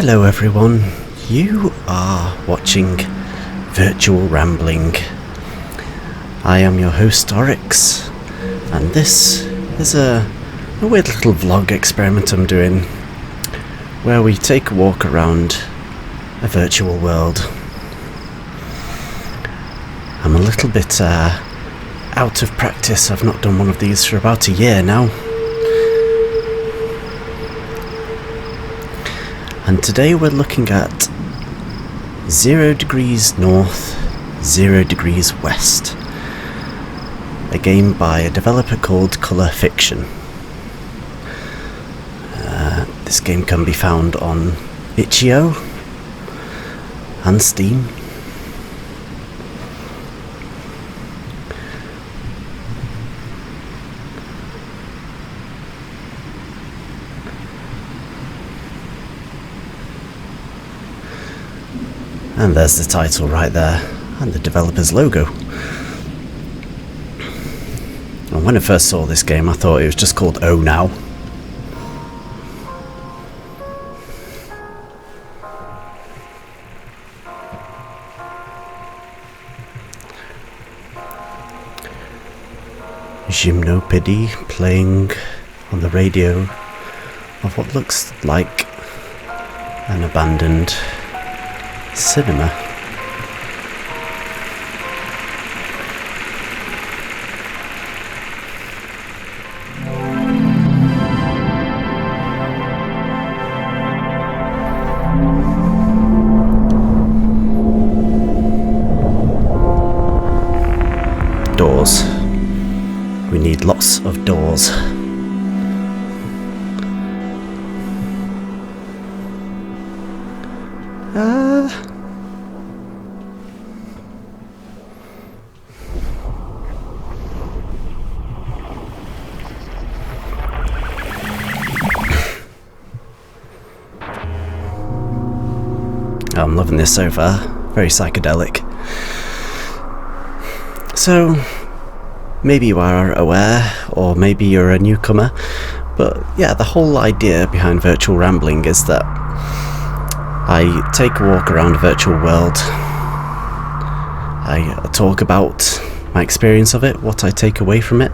Hello everyone, you are watching Virtual Rambling. I am your host Oryx, and this is a weird little vlog experiment I'm doing, where we take a walk around a virtual world. I'm a little bit out of practice. I've not done one of these for about a year now. And today we're looking at 0 degrees north, 0 degrees west. A game by a developer called Colour Fiction. This game can be found on itch.io and Steam. And there's the title right there, and the developer's logo. And when I first saw this game, I thought it was just called Oh Now. Gymnopédie playing on the radio of what looks like an abandoned cinema. Doors. We need lots of doors. I'm loving this so far. Very psychedelic. So, maybe you are aware, or maybe you're a newcomer, but yeah, the whole idea behind Virtual Rambling is that I take a walk around a virtual world. I talk about my experience of it, what I take away from it.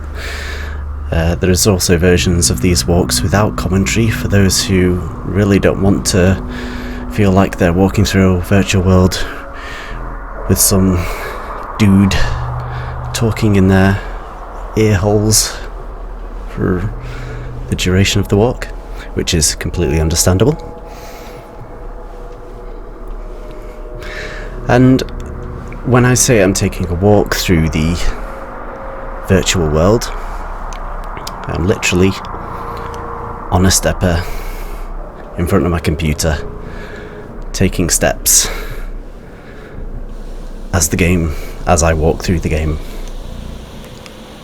There's also versions of these walks without commentary for those who really don't want to feel like they're walking through a virtual world with some dude talking in their ear holes for the duration of the walk, which is completely understandable. And when I say I'm taking a walk through the virtual world, I'm literally on a stepper in front of my computer, taking steps as I walk through the game,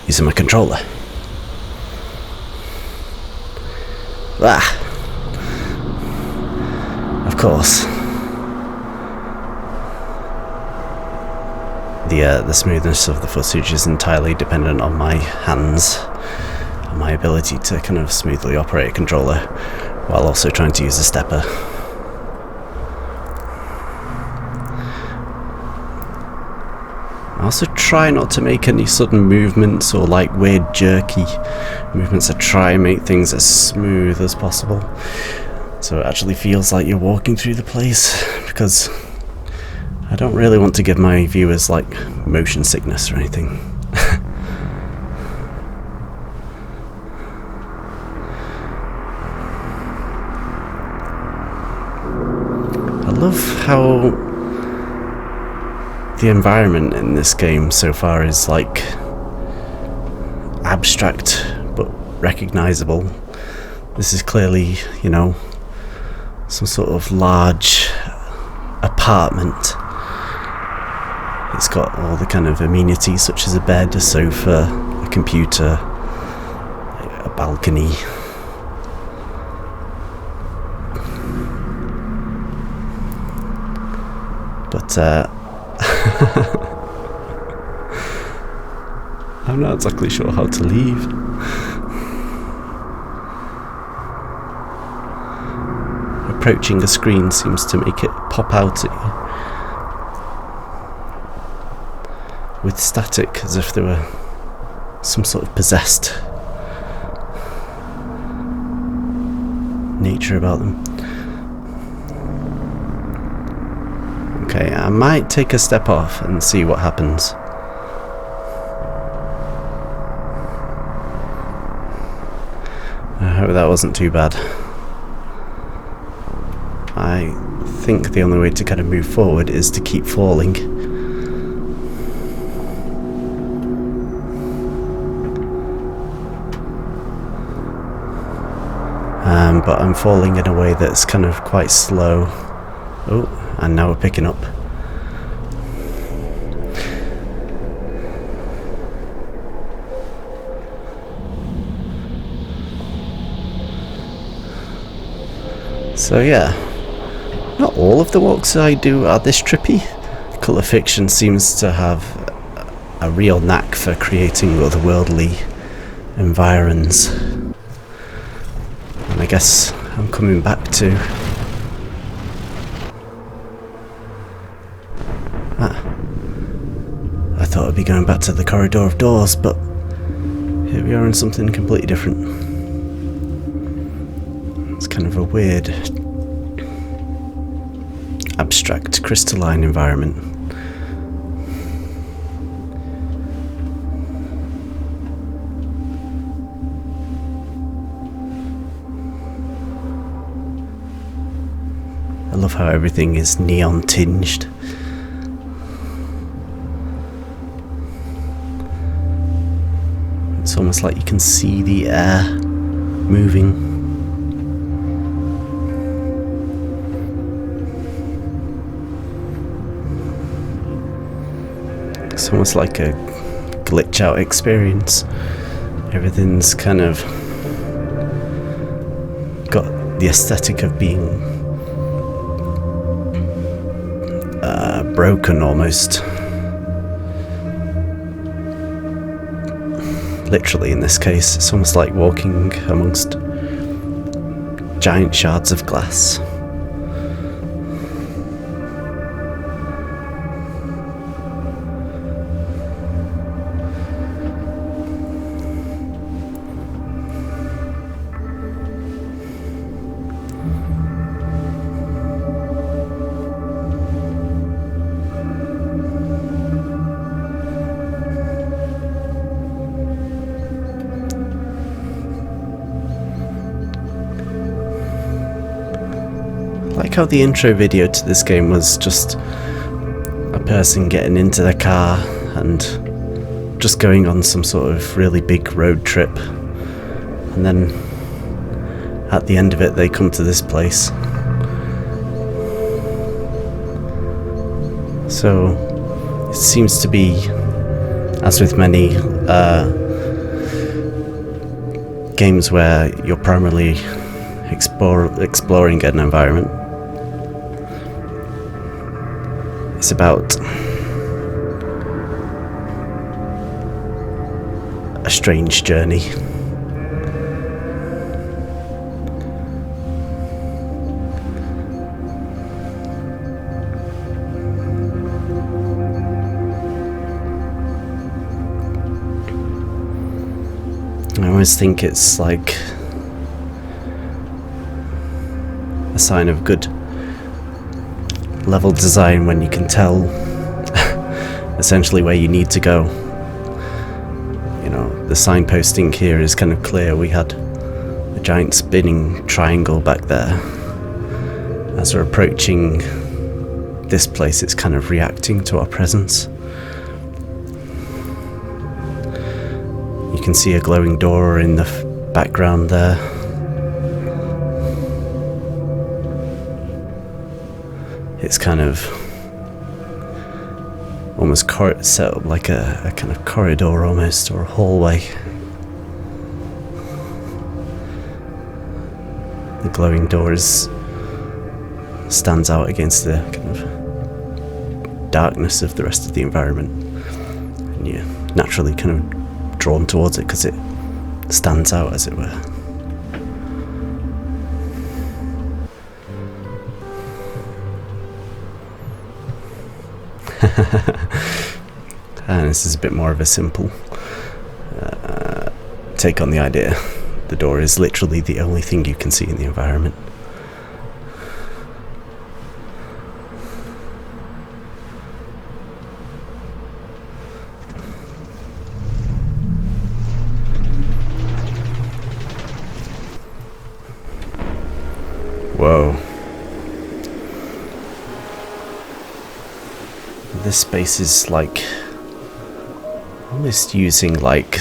using my controller. Of course, the smoothness of the footage is entirely dependent on my hands and my ability to kind of smoothly operate a controller while also trying to use a stepper. I also try not to make any sudden movements or like weird jerky movements. I try and make things as smooth as possible, so it actually feels like you're walking through the place, because I don't really want to give my viewers like motion sickness or anything. I love how the environment in this game so far is like abstract but recognizable. This is clearly, some sort of large apartment. It's got all the kind of amenities such as a bed, a sofa, a computer, a balcony. But I'm not exactly sure how to leave. approaching a screen seems to make it pop out at you with static, as if there were some sort of possessed nature about them. Okay, I might take a step off and see what happens. I hope that wasn't too bad. I think the only way to kind of move forward is to keep falling. But I'm falling in a way that's kind of quite slow. Oh, and now we're picking up. So yeah, not all of the walks I do are this trippy. Colour Fiction seems to have a real knack for creating otherworldly environs. And I guess I'm coming back to... I thought I'd be going back to the corridor of doors, but here we are in something completely different. It's kind of a weird, abstract, crystalline environment. I love how everything is neon tinged. It's almost like you can see the air moving. It's almost like a glitch out experience. Everything's kind of got the aesthetic of being broken almost. Literally in this case, it's almost like walking amongst giant shards of glass. I like how the intro video to this game was just a person getting into their car and just going on some sort of really big road trip, and then at the end of it they come to this place. So it seems to be, as with many games where you're primarily exploring an environment, it's about a strange journey. I always think it's like a sign of good level design when you can tell essentially where you need to go. You know, the signposting here is kind of clear. We had a giant spinning triangle back there. As we're approaching this place, it's kind of reacting to our presence. You can see a glowing door in the background there. It's kind of almost set up like a kind of corridor almost, or a hallway. The glowing door stands out against the kind of darkness of the rest of the environment, and you're naturally kind of drawn towards it because it stands out, as it were. And this is a bit more of a simple take on the idea. The door is literally the only thing you can see in the environment. Whoa. This space is like almost using like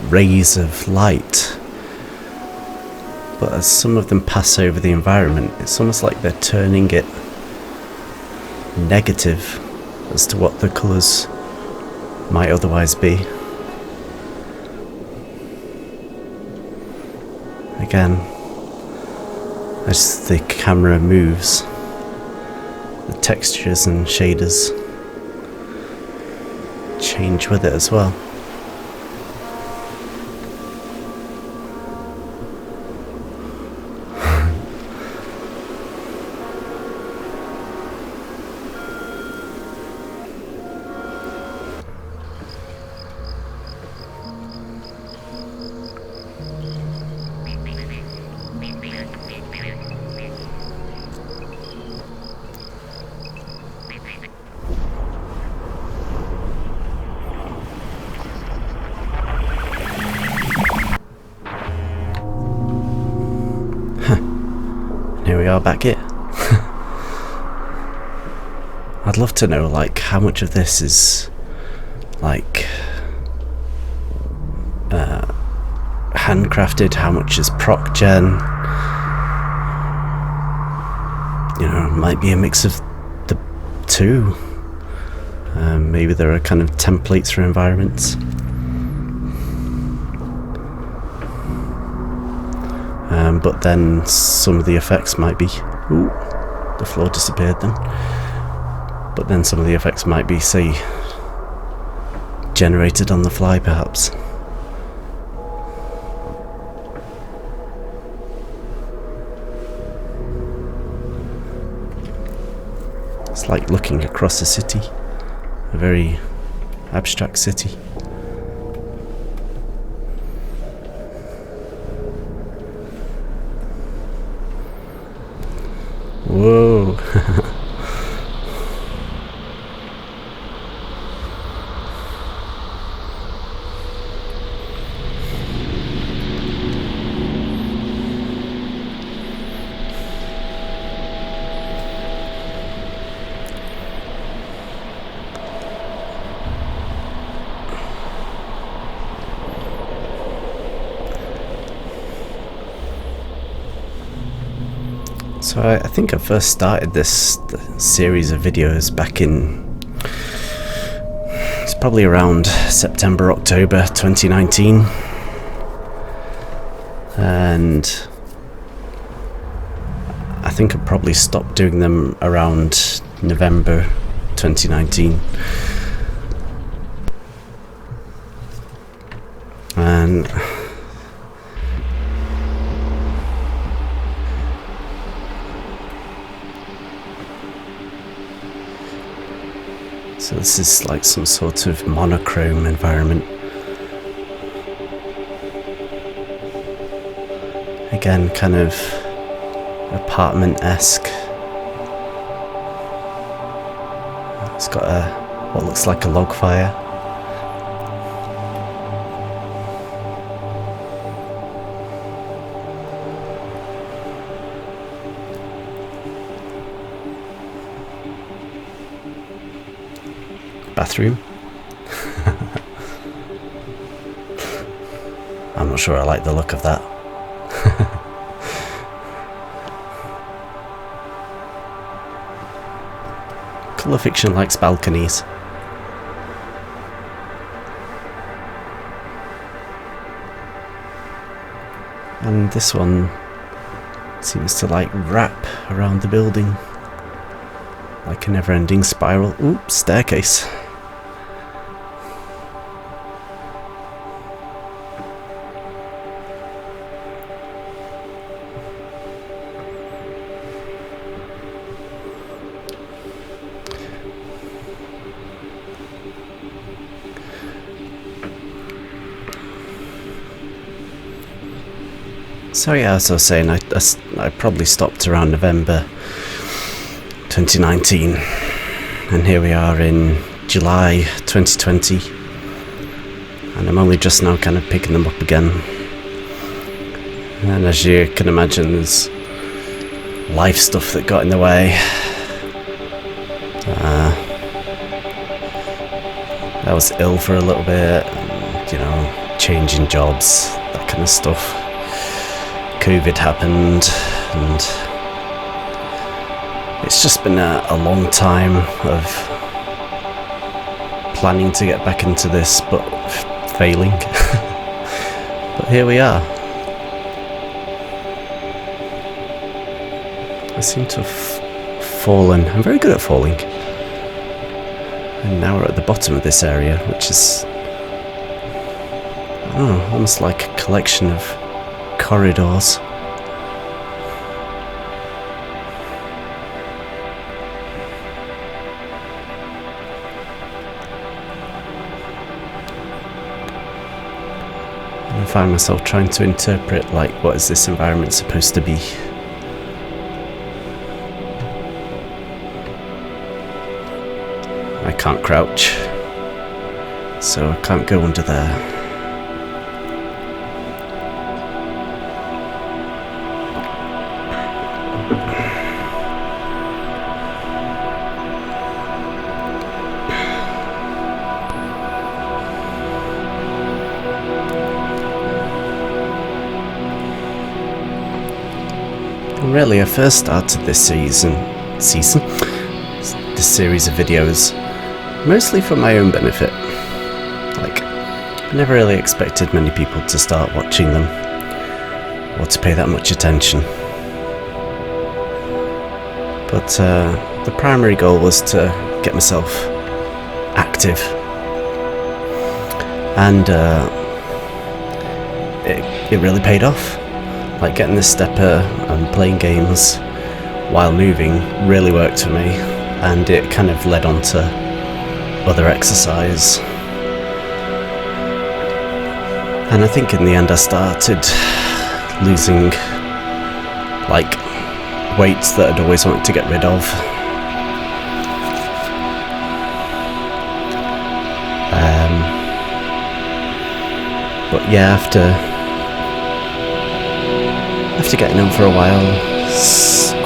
rays of light, but as some of them pass over the environment, it's almost like they're turning it negative as to what the colours might otherwise be. Again, as the camera moves, the textures and shaders change with it as well. Here we are back here. I'd love to know like how much of this is like handcrafted, how much is proc gen. You know, it might be a mix of the two. Maybe there are kind of templates for environments. But then some of the effects might be... Ooh, the floor disappeared then. But then some of the effects might be, say, generated on the fly, perhaps. It's like looking across a city. A very abstract city. Whoa. So I think I first started this series of videos back in, it's probably around September, October 2019, and I think I probably stopped doing them around November 2019. And so this is like some sort of monochrome environment. Again, kind of apartment-esque. It's got what looks like a log fire. Bathroom. I'm not sure I like the look of that. Colour fiction likes balconies. And this one seems to like wrap around the building like a never-ending spiral. Oops, staircase. So yeah, as I was saying, I probably stopped around November 2019, and here we are in July 2020, and I'm only just now kind of picking them up again. And as you can imagine, there's life stuff that got in the way. I was ill for a little bit, and, changing jobs, that kind of stuff. COVID happened, and it's just been a long time of planning to get back into this, but failing. But here we are. I seem to have fallen. I'm very good at falling. And now we're at the bottom of this area, which is, I don't know, almost like a collection of corridors. And I find myself trying to interpret, what is this environment supposed to be? I can't crouch, so I can't go under there. Really, I first started this series of videos mostly for my own benefit. I never really expected many people to start watching them or to pay that much attention. But the primary goal was to get myself active, and it really paid off. Getting this stepper and playing games while moving really worked for me, and it kind of led on to other exercise. And I think in the end I started losing weights that I'd always wanted to get rid of. But yeah, after getting them for a while,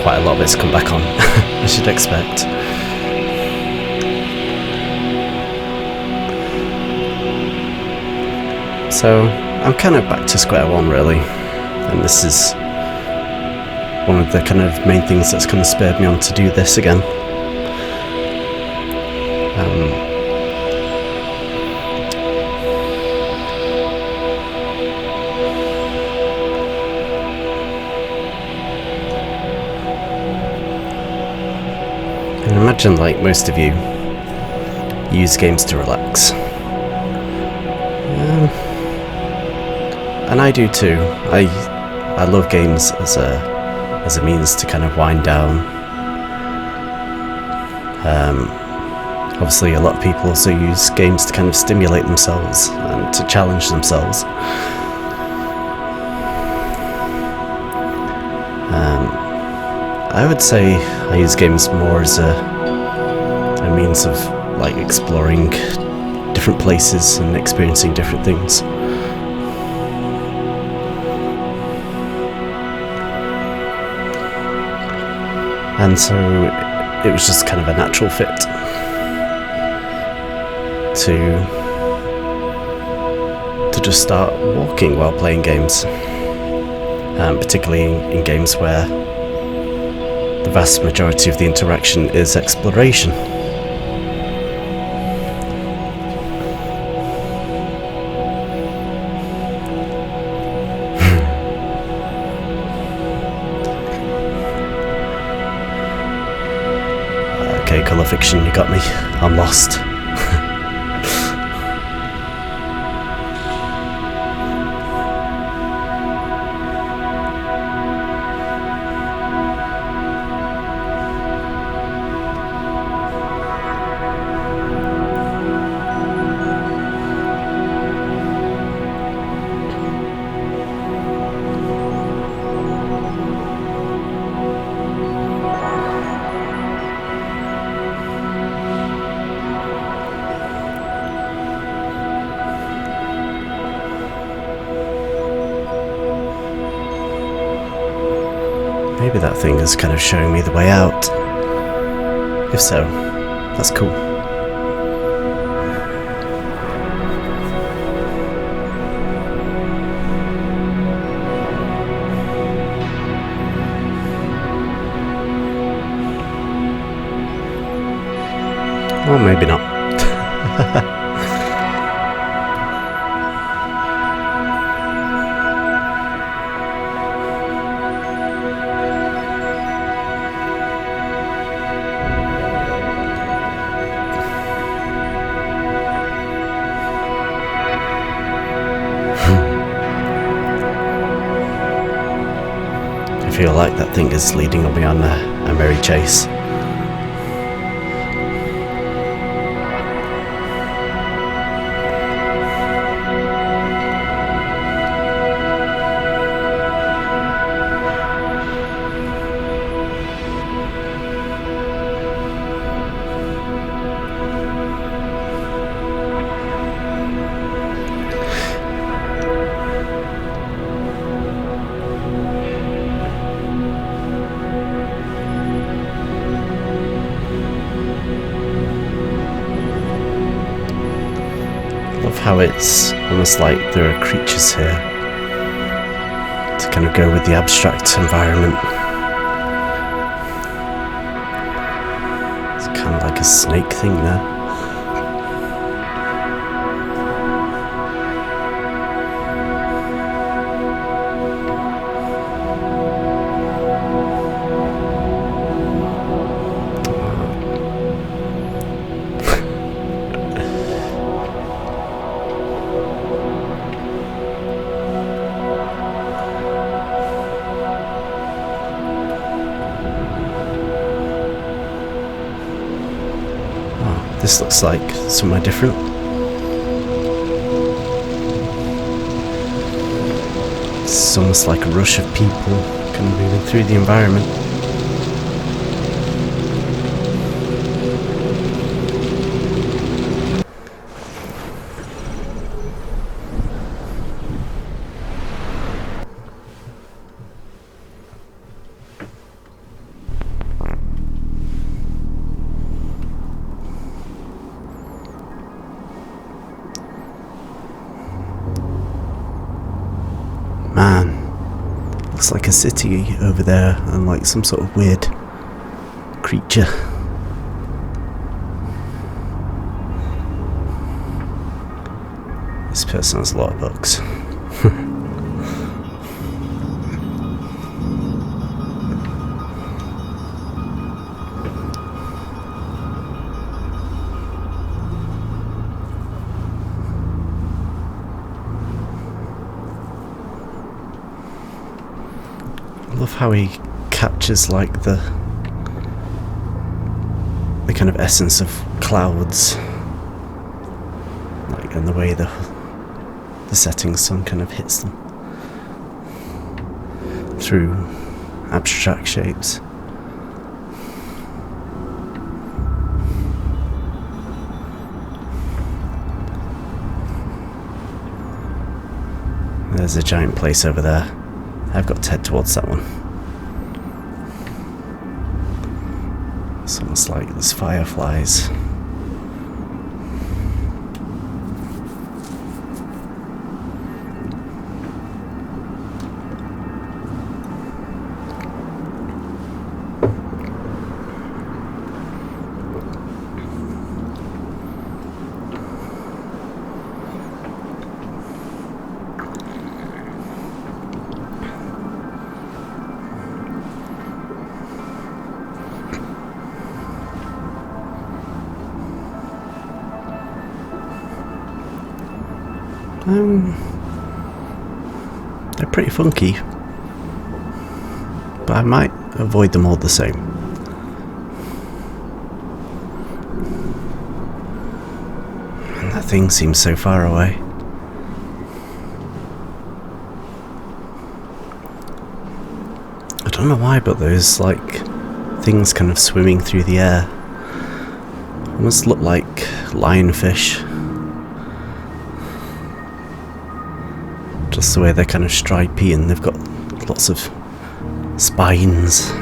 quite a lot of it's come back on, I should expect. So I'm kind of back to square one, really, and this is one of the kind of main things that's kind of spurred me on to do this again. And imagine, most of you use games to relax. And I do too. I love games as a means to kind of wind down. Obviously, a lot of people also use games to kind of stimulate themselves and to challenge themselves. I would say I use games more as a means of exploring different places and experiencing different things. And so it was just kind of a natural fit to just start walking while playing games, particularly in games where the vast majority of the interaction is exploration. Okay, colour fiction, you got me. I'm lost. Maybe that thing is kind of showing me the way out. If so, that's cool. Or maybe not. I feel like that thing is leading me on a merry chase. How it's almost like there are creatures here to kind of go with the abstract environment. It's kind of like a snake thing there. This looks like somewhere different. It's almost like a rush of people kind of moving through the environment. Man, looks like a city over there and like some sort of weird creature. This person has a lot of books. I love how he captures like the kind of essence of clouds, like, and the way the setting sun kind of hits them through abstract shapes. There's a giant place over there. I've got to head towards that one. It's almost like there's fireflies. They're pretty funky, but I might avoid them all the same. And that thing seems so far away. I don't know why, but there's like things kind of swimming through the air. Almost look like lionfish. Just the way they're kind of stripy and they've got lots of spines.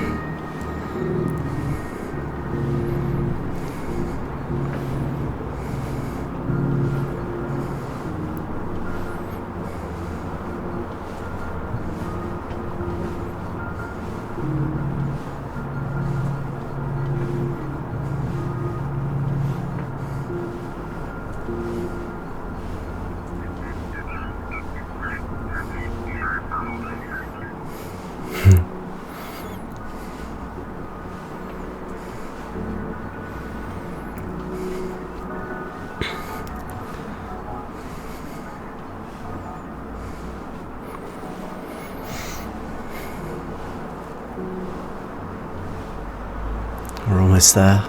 We're almost there.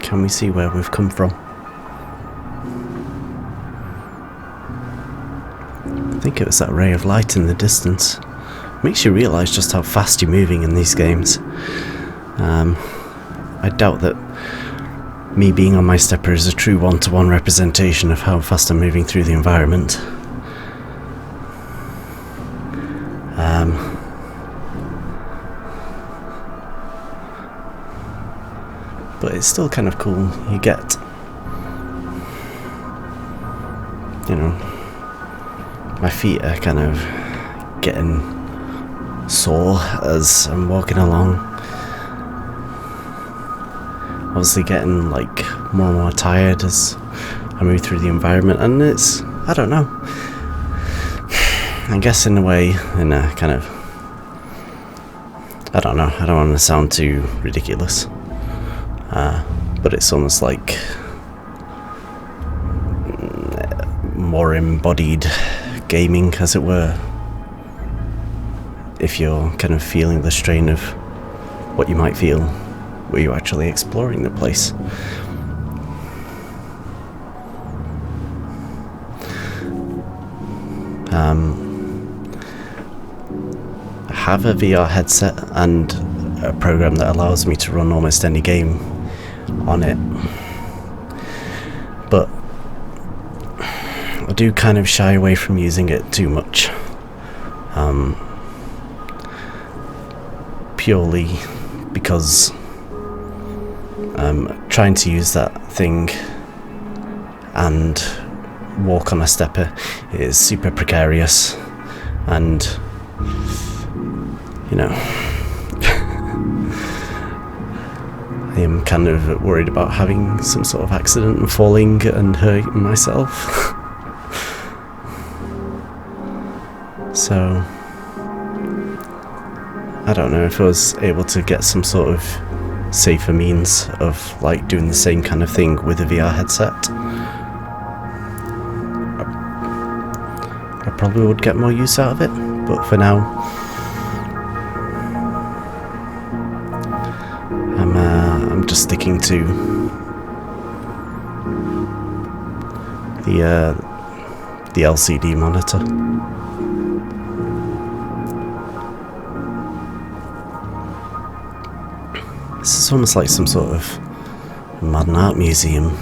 Can we see where we've come from? I think it was that ray of light in the distance. Makes you realise just how fast you're moving in these games. I doubt that me being on my stepper is a true one-to-one representation of how fast I'm moving through the environment. But it's still kind of cool. You get, you know, my feet are kind of getting sore as I'm walking along. Obviously getting like more and more tired as I move through the environment, and it's, I don't know, I guess in a way, in a kind of, I don't know, I don't want to sound too ridiculous. But it's almost like more embodied gaming, as it were, if you're kind of feeling the strain of what you might feel were you actually exploring the place. I have a VR headset and a program that allows me to run almost any game on it, but I do kind of shy away from using it too much, purely because trying to use that thing and walk on a stepper is super precarious, and you know, I am kind of worried about having some sort of accident and falling and hurting myself. So I don't know if I was able to get some sort of safer means of like doing the same kind of thing with a VR headset, I probably would get more use out of it, but for now I'm just sticking to the LCD monitor. This is almost like some sort of modern art museum.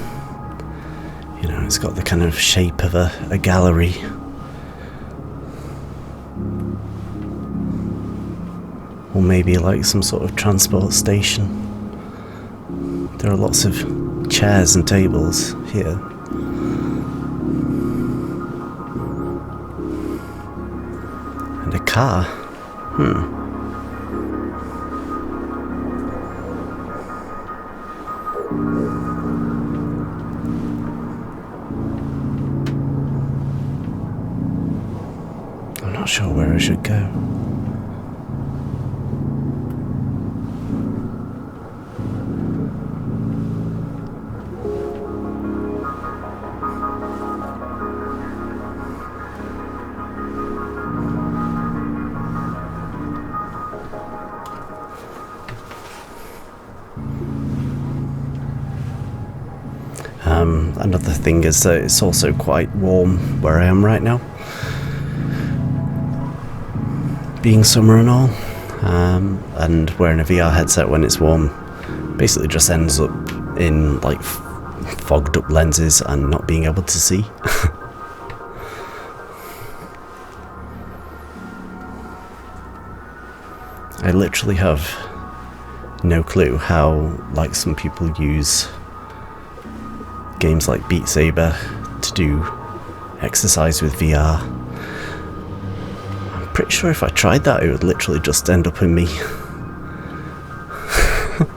You know, it's got the kind of shape of a gallery. Or maybe like some sort of transport station. There are lots of chairs and tables here. And a car. I'm not sure where I should go. Another thing is that it's also quite warm where I am right now, being summer and all, and wearing a VR headset when it's warm basically just ends up in like fogged up lenses and not being able to see. I literally have no clue how, like, some people use games like Beat Saber to do exercise with VR. I'm pretty sure if I tried that, it would literally just end up in me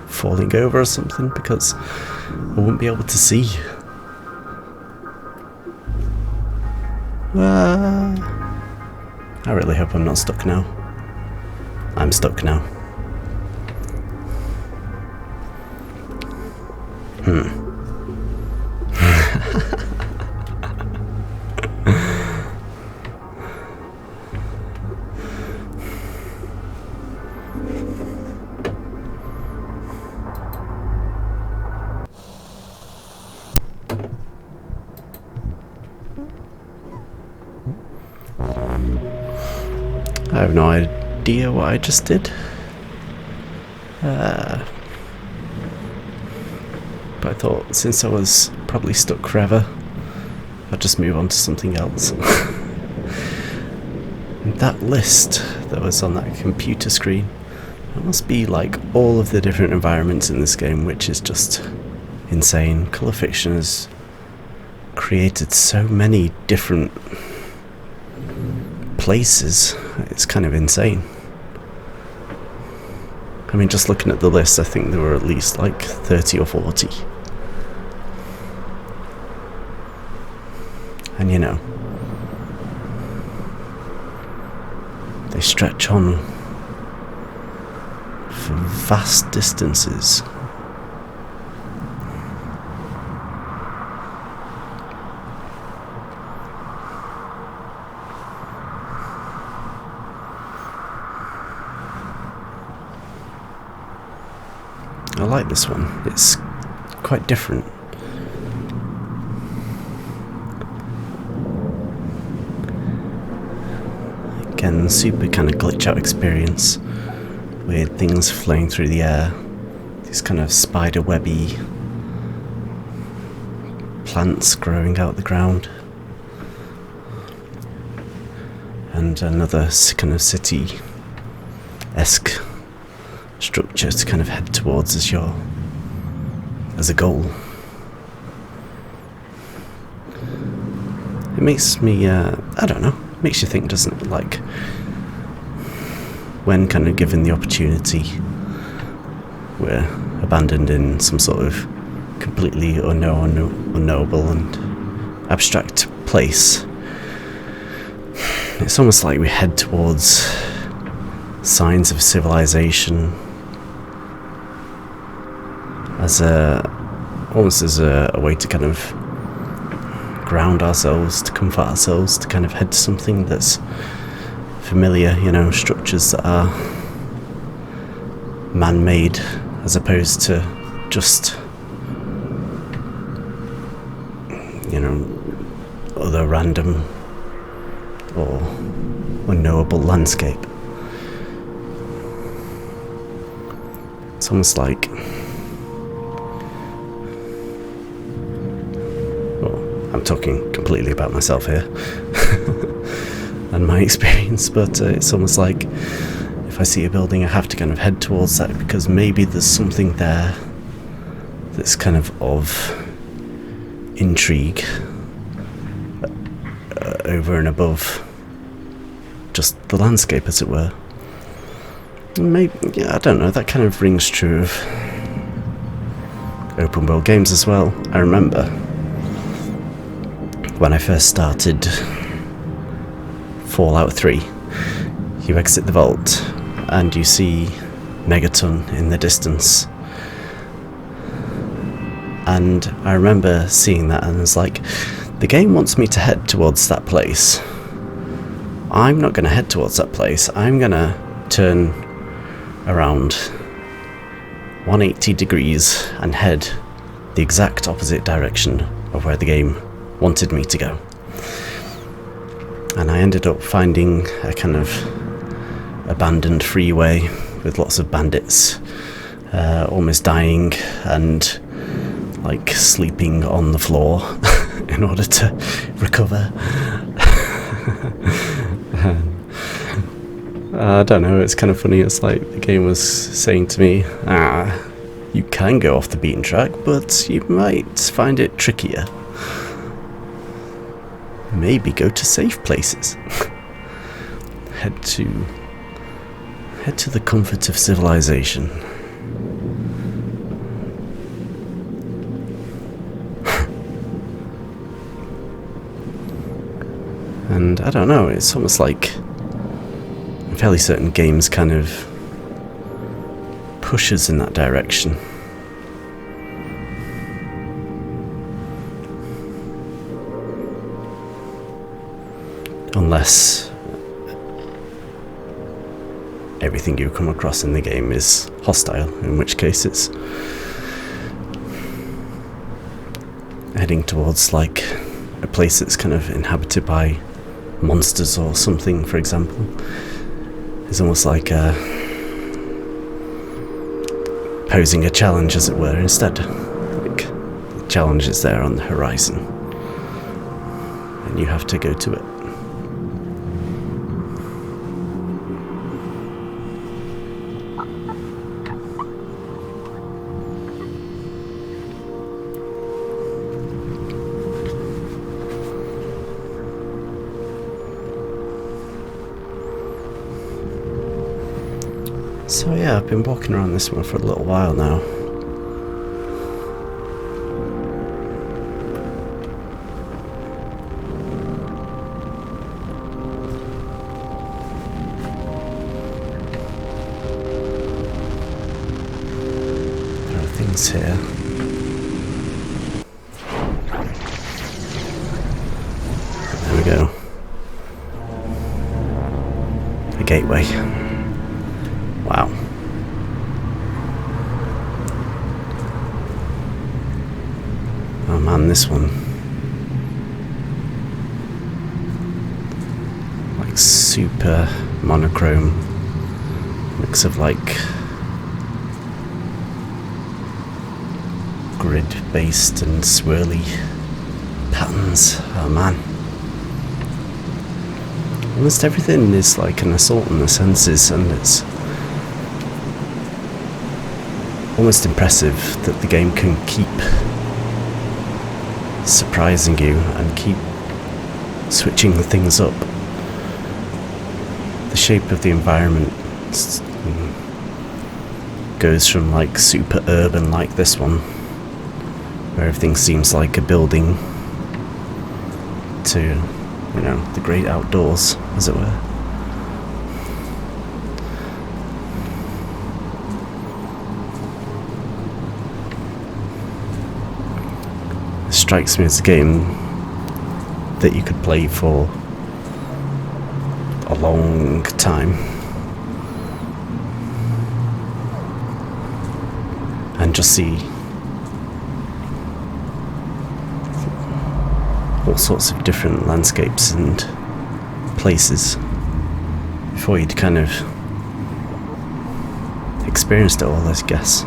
falling over or something, because I wouldn't be able to see. I really hope I'm not stuck now. I'm stuck now. I have no idea what I just did. But I thought, since I was probably stuck forever, I'd just move on to something else. That list that was on that computer screen, that must be like all of the different environments in this game, which is just insane. Colour Fiction has created so many different places, it's kind of insane. I mean, just looking at the list, I think there were at least like 30 or 40. And you know, they stretch on for vast distances. I like this one, it's quite different. Again, super kind of glitch out experience. Weird things flying through the air. These kind of spider webby plants growing out the ground. And another kind of city-esque structure to kind of head towards as a goal. It makes me, I don't know, makes you think, doesn't it? Like, when kind of given the opportunity, we're abandoned in some sort of completely unknowable and abstract place. It's almost like we head towards signs of civilization almost as a way to kind of ground ourselves, to comfort ourselves, to kind of head to something that's familiar, you know, structures that are man-made as opposed to just, you know, other random or unknowable landscape. It's almost like, well, I'm talking completely about myself here and my experience, but it's almost like if I see a building, I have to kind of head towards that, because maybe there's something there that's kind of intrigue over and above just the landscape, as it were. Maybe, yeah, I don't know, that kind of rings true of open world games as well. I remember when I first started Fallout 3, you exit the vault and you see Megaton in the distance. And I remember seeing that and it's like, the game wants me to head towards that place. I'm not going to head towards that place. I'm going to turn around 180 degrees and head the exact opposite direction of where the game wanted me to go. And I ended up finding a kind of abandoned freeway with lots of bandits, almost dying and like sleeping on the floor in order to recover. I don't know, it's kind of funny. It's like the game was saying to me, you can go off the beaten track, but you might find it trickier. Maybe go to safe places. Head to the comfort of civilization. And I don't know, it's almost like I'm fairly certain games kind of push us in that direction. Unless everything you come across in the game is hostile, in which case it's heading towards like a place that's kind of inhabited by monsters or something, for example. It's almost like posing a challenge, as it were, instead. Like, the challenge is there on the horizon, and you have to go to it. So yeah, I've been walking around this one for a little while now. There are things here. There we go. A gateway. Wow. Oh man, this one. Like super monochrome. Mix of like grid based and swirly patterns. Oh man. Almost everything is like an assault on the senses, and it's almost impressive that the game can keep surprising you and keep switching the things up. The shape of the environment goes from like super urban like this one, where everything seems like a building, to, you know, the great outdoors, as it were. Strikes me as a game that you could play for a long time and just see all sorts of different landscapes and places before you'd kind of experienced it all, I guess.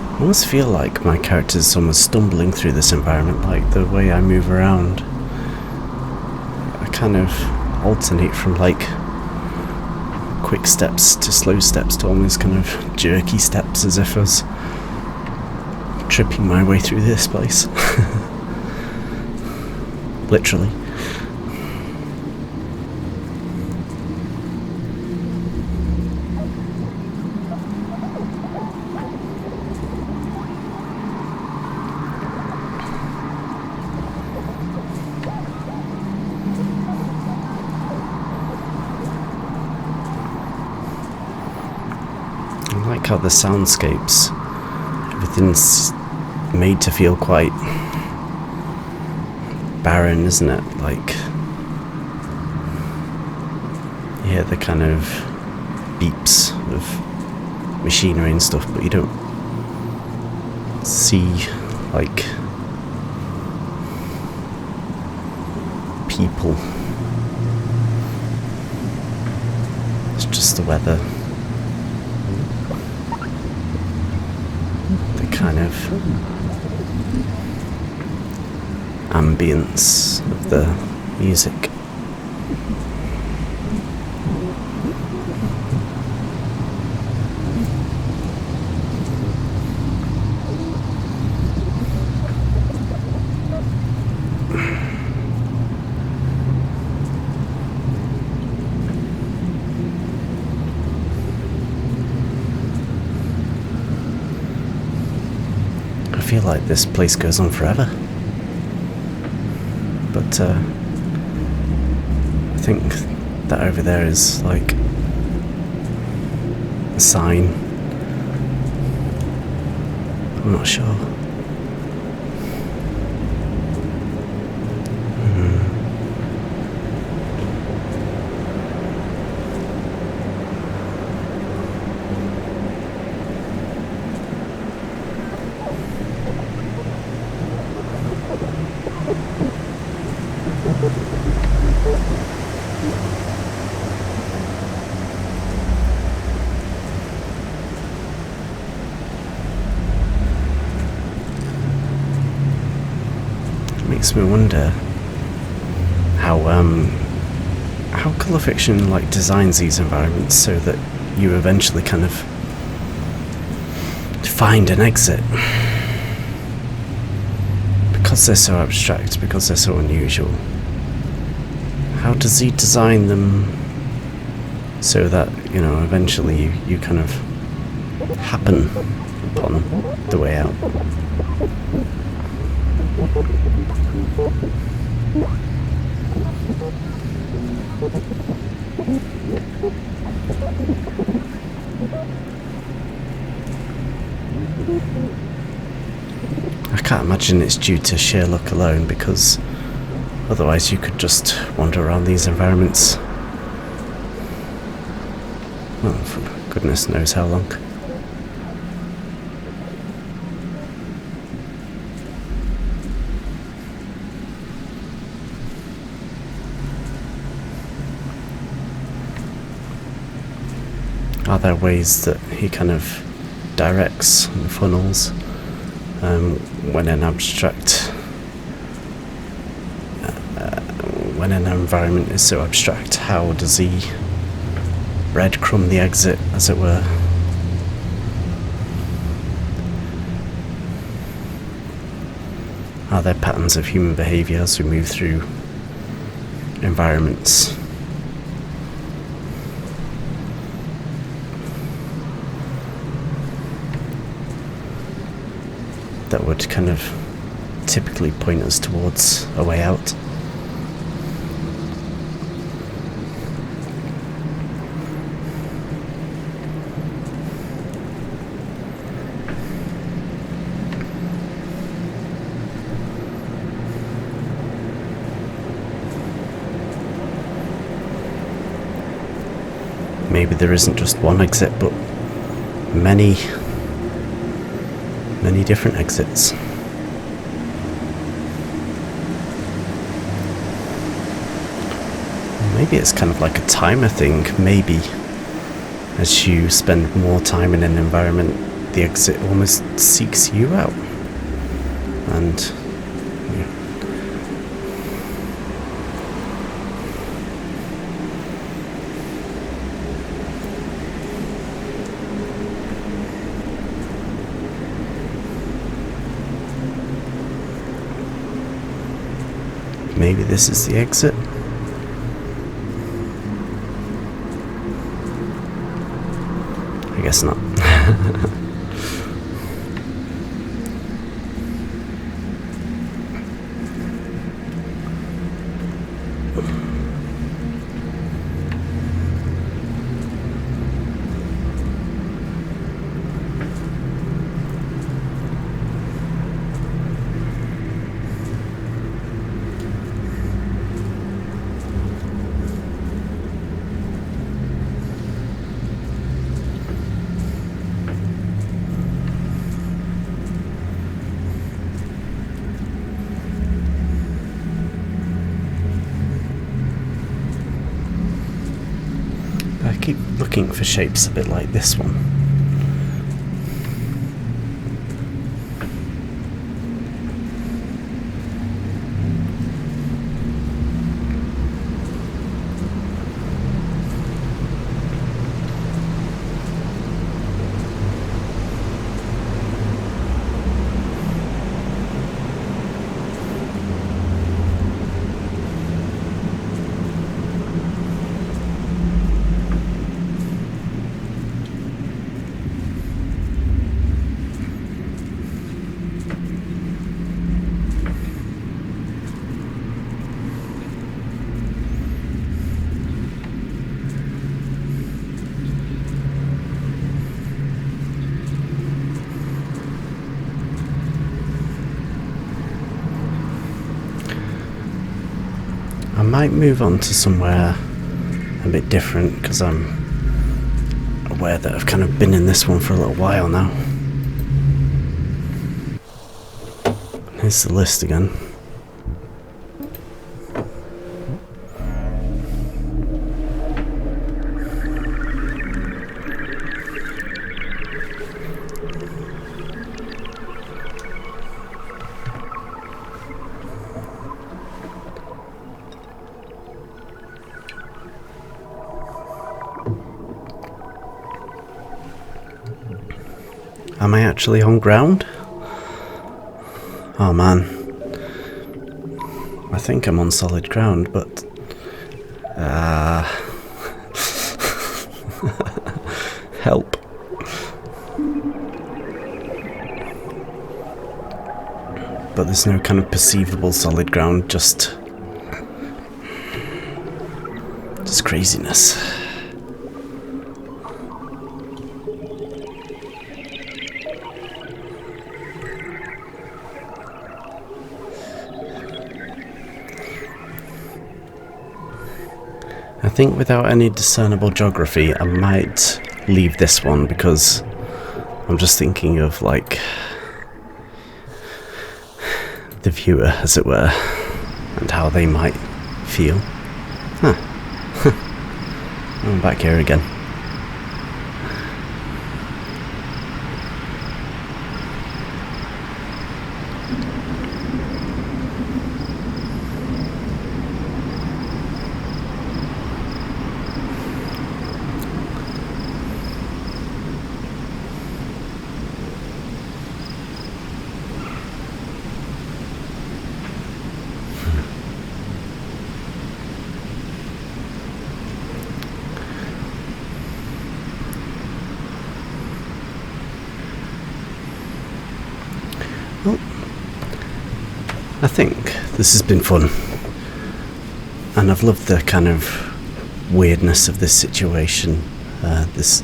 I almost feel like my character's almost stumbling through this environment, like the way I move around. I kind of alternate from like quick steps to slow steps to almost kind of jerky steps, as if I was tripping my way through this place. Literally. I like how the soundscapes, everything's made to feel quite barren, isn't it? Like, You hear the kind of beeps of machinery and stuff, but you don't see like people. It's just the weather, the kind of ambience of the music. I feel like this place goes on forever, but I think that over there is like a sign. I'm not sure. Makes me wonder how colour fiction like designs these environments so that you eventually kind of find an exit, because they're so abstract, because they're so unusual. How does he design them so that, you know, eventually you kind of happen upon the way out? I can't imagine it's due to sheer luck alone, because otherwise you could just wander around these environments, well, for goodness knows how long. Are there ways that he kind of directs and funnels when an environment is so abstract? How does he breadcrumb the exit, as it were? Are there patterns of human behaviour as we move through environments? That would kind of typically point us towards a way out. Maybe there isn't just one exit, but many different exits. Maybe it's kind of like a timer thing. Maybe as you spend more time in an environment, the exit almost seeks you out. And yeah. Maybe this is the exit. I guess not. looking for shapes a bit like this one. I might move on to somewhere a bit different because I'm aware that I've kind of been in this one for a little while now. Here's the list again. Am I actually on ground? Oh man. I think I'm on solid ground, but... help. But there's no kind of perceivable solid ground, just craziness. I think without any discernible geography, I might leave this one because I'm just thinking of, like, the viewer, as it were, and how they might feel. Huh. I'm back here again. Well, I think this has been fun, and I've loved the kind of weirdness of this situation, this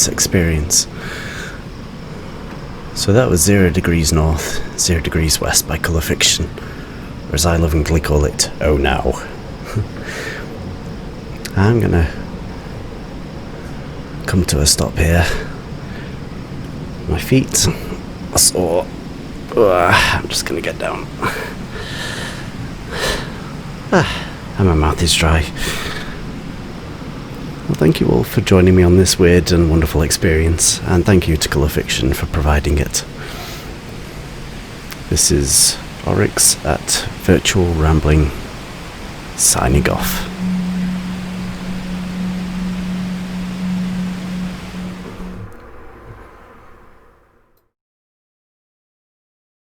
experience. So that was 0 degrees north, 0 degrees west by Colour Fiction, or as I lovingly call it, Oh Now. I'm gonna come to a stop here. My feet are sore. I'm just gonna get down. And my mouth is dry. Well, thank you all for joining me on this weird and wonderful experience, and thank you to Colour Fiction for providing it. This is Oryx at Virtual Rambling, signing off.